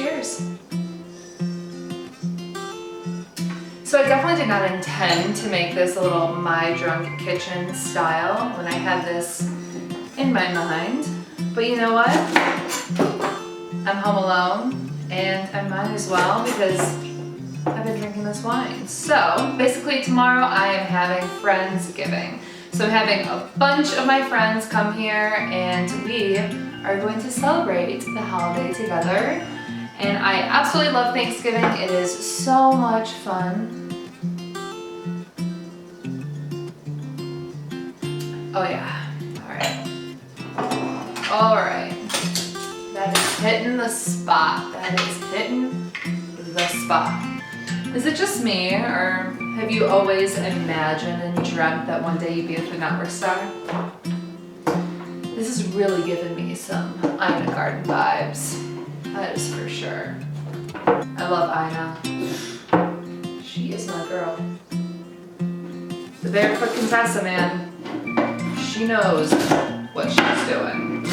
cheers. So I definitely did not intend to make this a little My Drunk Kitchen style when I had this in my mind. But you know what? I'm home alone and I might as well because I've been drinking this wine. So basically tomorrow I am having Friendsgiving. So I'm having a bunch of my friends come here and we are going to celebrate the holiday together. And I absolutely love Thanksgiving. It is so much fun. Oh yeah, all right. That is hitting the spot. That is hitting the spot. Is it just me, or have you always imagined and dreamt that one day you'd be a food network star? This is really giving me some Ina Garden vibes. That is for sure. I love Ina. She is my girl. The Barefoot Contessa, man. She knows what she's doing.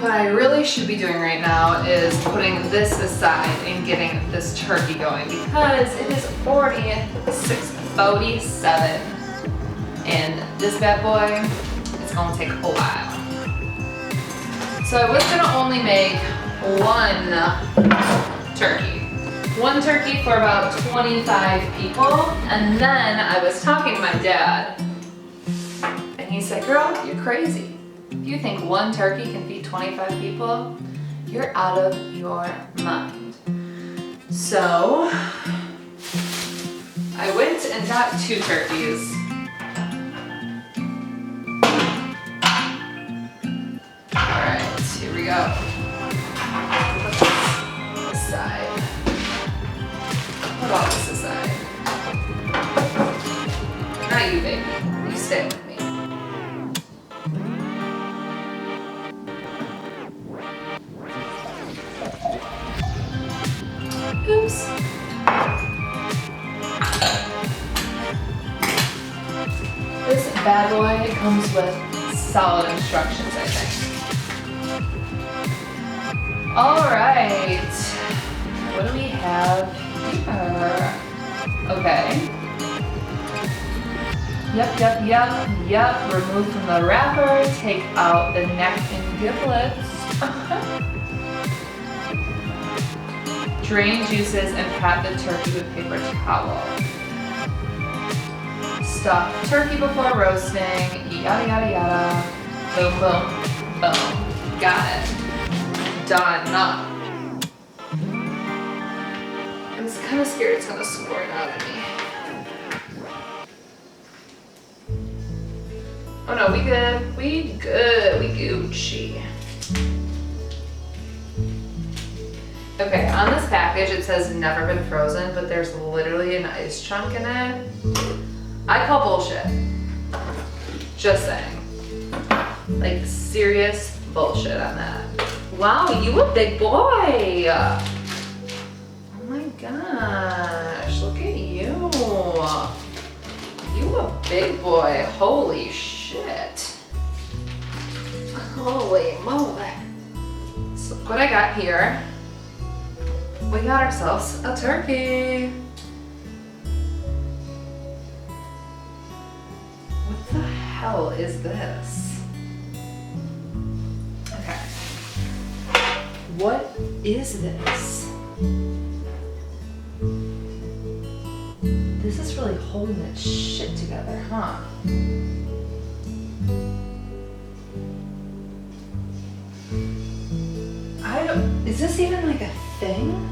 What I really should be doing right now is putting this aside and getting this turkey going because it is already 6:47 and this bad boy is gonna take a while. So I was gonna only make one turkey. One turkey for about 25 people, and then I was talking to my dad and he said, girl, you're crazy. If you think one turkey can feed 25 people, you're out of your mind. So I went and got 2 turkeys. All right, here we go. Put this aside. Put all this aside. Not you, baby. You stay with me. Oops. This bad boy comes with solid instructions, I think. All right. What do we have here? Okay. Yep. Remove from the wrapper. Take out the neck and giblets. Drain juices and pat the turkey with paper towel. Stuff turkey before roasting, yada yada yada. Boom, boom, boom. Got it. Done. I'm kind of scared it's gonna squirt out of me. Oh no, we good. We Gucci. Okay, on this package it says never been frozen, but there's literally an ice chunk in it. I call bullshit. Just saying. Like serious bullshit on that. Wow, you a big boy. Oh my gosh, look at you. You a big boy, holy shit. Holy moly. So what I got here, we got ourselves a turkey. What the hell is this? Okay. What is this? This is really holding its shit together, huh? Is this even like a thing?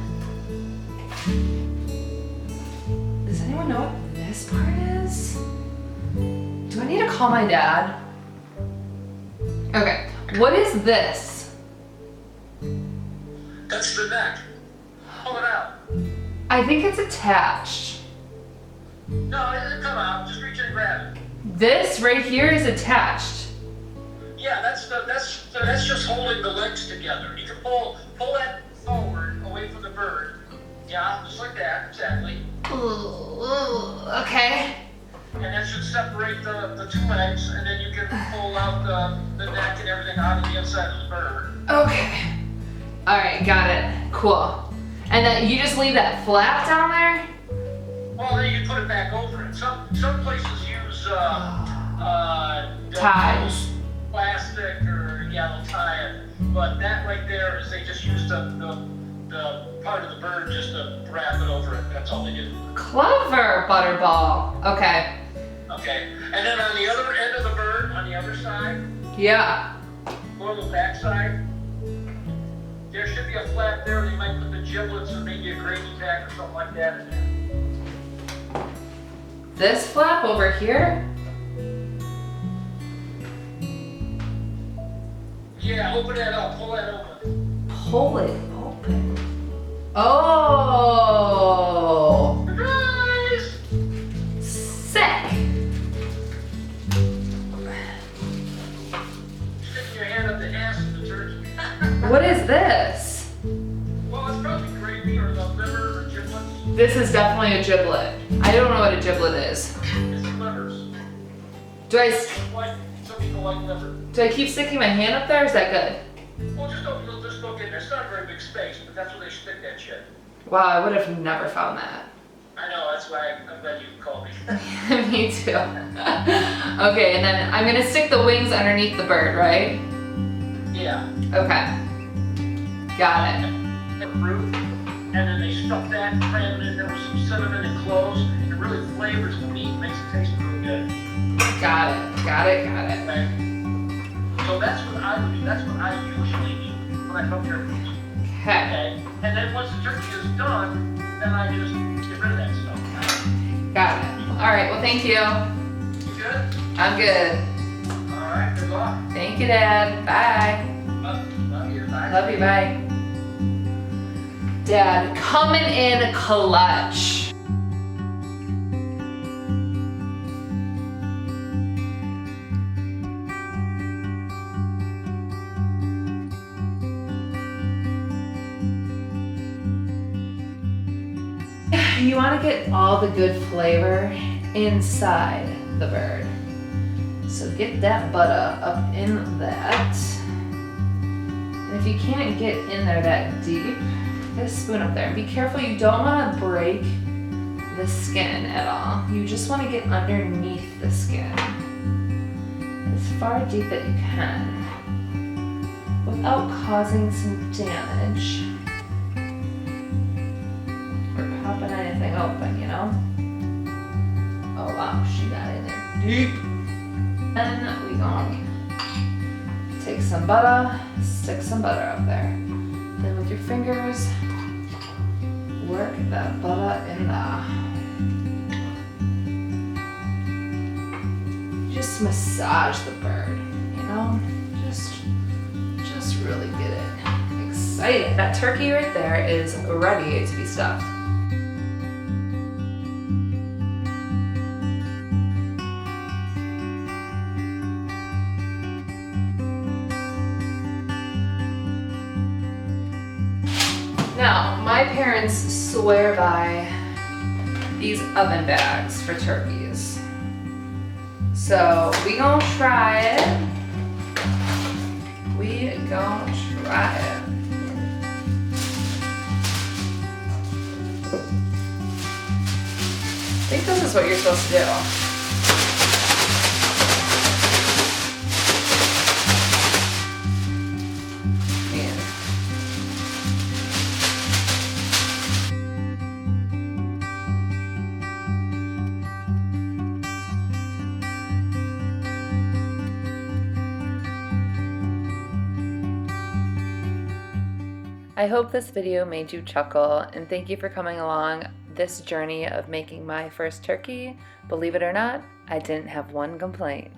Does anyone know what this part is? Do I need to call my dad? Okay, what is this? That's the neck. Pull it out. I think it's attached. No, it'll come out. Just reach in and grab it. This right here is attached. Yeah, that's just holding the legs together. You can pull that forward away from the bird. Yeah, just like that, exactly. Ooh, okay. And that should separate the 2 legs, and then you can pull out the neck and everything out of the inside of the bird. Okay. All right, got it. Cool. And then you just leave that flap down there? Well, then you put it back over it. Some places use Ties. Plastic or they'll tie it. But that right there is they just use the part of the bird just to wrap it over it. That's all they do. Clever, Butterball. Okay. Okay. And then on the other end of the bird, on the other side, Yeah. go on the back side, there should be a flap there. They might put the giblets and maybe a gravy tack or something like that in there. This flap over here? Yeah, open that up. Pull that open. Pull it open. Oh! Surprise! Sick! Sticking your hand up the ass of the turkey. What is this? Well, it's probably gravy or the liver or giblets. This is definitely a giblet. I don't know what a giblet is. It's livers. Do I Some people like liver. keep sticking my hand up there? Or is that good? Well, just don't get in there. It's not a very big space, but that's where they stick that shit. Wow, I would have never found that. I know, that's why I'm glad you called me. Me too. Okay, and then I'm gonna stick the wings underneath the bird, right? Yeah. Okay. Got it. Fruit, and then they stuff that, cram it in there with some cinnamon and cloves. It really flavors the meat, makes it taste really good. Got it. Okay? So that's what I would do. That's what I usually do when I cook turkeys. Okay. Okay? And then once the turkey is done, then I just get rid of that stuff. Got it. All right. Well, thank you. You good? I'm good. All right, good luck. Thank you, Dad. Bye. Love you. Bye. Love you. Bye. Dad, coming in clutch. You want to get all the good flavor inside the bird. So get that butter up in that. And if you can't get in there that deep, get a spoon up there. And be careful, you don't want to break the skin at all. You just want to get underneath the skin as far deep that you can without causing some damage. Popping anything open, you know? Oh wow, she got in there deep. And we gonna take some butter, stick some butter up there. Then with your fingers, work that butter in there. Just massage the bird, you know? Just really get it excited. That turkey right there is ready to be stuffed. Now, my parents swear by these oven bags for turkeys. So we gonna try it. We gonna try it. I think this is what you're supposed to do. I hope this video made you chuckle, and thank you for coming along this journey of making my first turkey. Believe it or not, I didn't have one complaint.